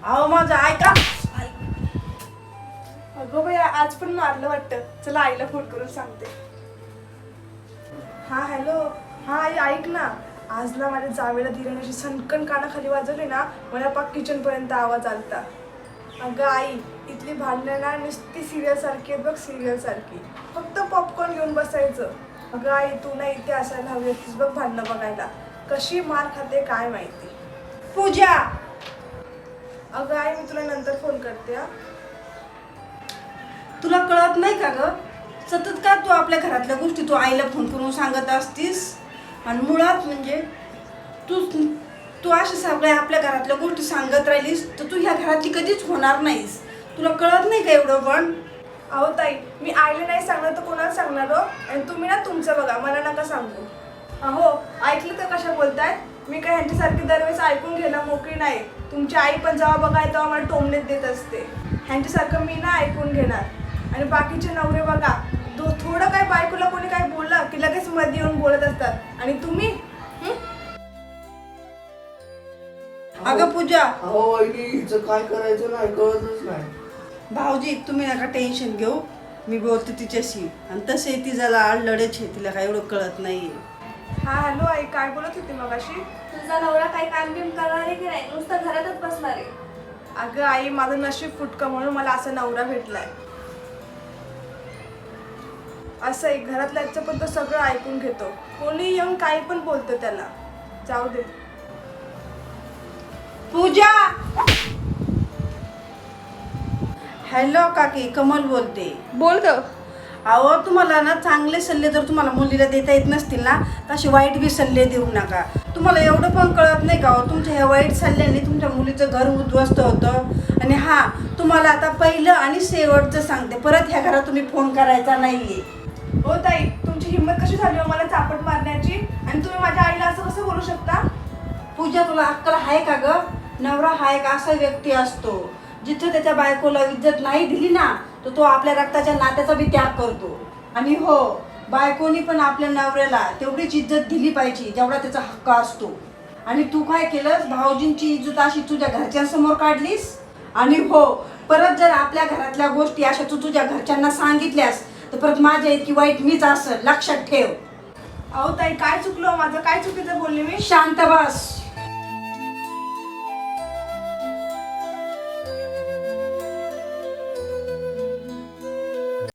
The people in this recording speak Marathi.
अहो माझं ऐका. अगं बाई आज पण मारलं वाटतं. चला आईला फोन करून सांगते. हा हॅलो. हा आई ऐक ना, आज ना माझ्या जावेला धीराने सनकन कानाखाली वाजवली ना, मला पाक किचन पर्यंत आवाज आलता. अगं आई, इथली भांडणं ना नुसती सिरियल सारखी आहेत बघ, सिरियल सारखी. फक्त पॉपकॉर्न घेऊन बसायचं. अगं आई, तू ना इथे असायला हवी होतीस बघ भांडणं बघायला. कशी मार खाते काय माहिती. पूजा, अगं आई, मी तुला नंतर फोन करते हा. तुला कळत नाही का ग? सतत का तू आपल्या घरातल्या गोष्टी तू आईला फोन करून सांगत असतीस? आणि मुळात म्हणजे तू तू अशा सगळ्या आपल्या घरातल्या गोष्टी सांगत राहिलीस तर तू ह्या घरातली कधीच होणार नाहीस. तुला कळत नाही का एवढं पण? अहो ताई, मी आईला नाही सांगणार तर कोणाला सांगणार हो? आणि तुम्ही ना तुमचं बघा, मला नका सांगू. अहो, ऐकलं तर कशा बोलतायत? मी काय ह्यांच्यासारखी दरवेळेस ऐकून घ्यायला मोकळी नाही. तुमची आई पण जेव्हा बघाय तेव्हा मला टोमणेच देत असते. ह्यांच्यासारखं मी ना ऐकून घेणार. आणि बाकीचे नवरे बघा, थोडं काय बायकोला कोणी काय बोललं की लगेच मध्ये येऊन बोलत असतात. आणि तुम्ही अगं पूजा, अहो वहिनी, हिचं काय करायचं नाही कळतच नाही. भाऊजी तुम्ही नका टेन्शन घेऊ, मी बोलते तिच्याशी. आणि तसे तिला लढेच आहे, तिला काय एवढं कळत नाही. हा हॅलो आई, काय बोलत होती मगाशी? तुझा नवरा काही काम बिम करणार आहे की नाही, नुसतं घरातच बसणार आहे. अगं आई, माझं नशीब फुटकं म्हणून मला असा नवरा भेटलाय. असं एक घरातल्याचं पण तो सगळं ऐकून घेतो. कोणी येऊन काही पण बोलतं त्याला. जाऊ दे. पूजा, हॅलो काकी, कमल बोलते. बोल ग. अहो तुम्हाला ना चांगले सल्ले जर तुम्हाला मुलीला देता येत नसतील ना, तसे वाईट बी सल्ले देऊ नका. तुम्हाला एवढं पण कळत नाही का हो, तुमच्या ह्या वाईट सल्ल्याने तुमच्या मुलीचं घर उद्ध्वस्त होतं. आणि हां, तुम्हाला आता पहिलं आणि शेवटचं सांगते, परत ह्या घरात तुम्ही फोन करायचा नाहीये. हो ताई, तुमची हिंमत कशी झाली हो मला चापट मारण्याची? आणि तुम्ही माझ्या आईला असं कसं बोलू शकता? पूजा, तुला अक्कल आहे का ग? नवरा हा एक असा व्यक्ती असतो जिथं त्याच्या बायकोला इज्जत नाही दिली ना, तर तो आपल्या रक्ताच्या नात्याचा बी त्याग करतो. आणि हो, बायकोनी पण आपल्या नवऱ्याला तेवढीच इज्जत दिली पाहिजे जेवढा त्याचा हक्क असतो. आणि तू काय केलंस, भाऊजींची इज्जत अशी तुझ्या घरच्यांसमोर काढलीस. आणि हो, परत जर आपल्या घरातल्या गोष्टी अशा तू तुझ्या घरच्यांना सांगितल्यास तर परत माझ्या इतकी वाईट मीच असेल, लक्षात ठेव. अहो ताई, काय चुकलं माझं? काय चुकीचं बोलले मी? शांत बस.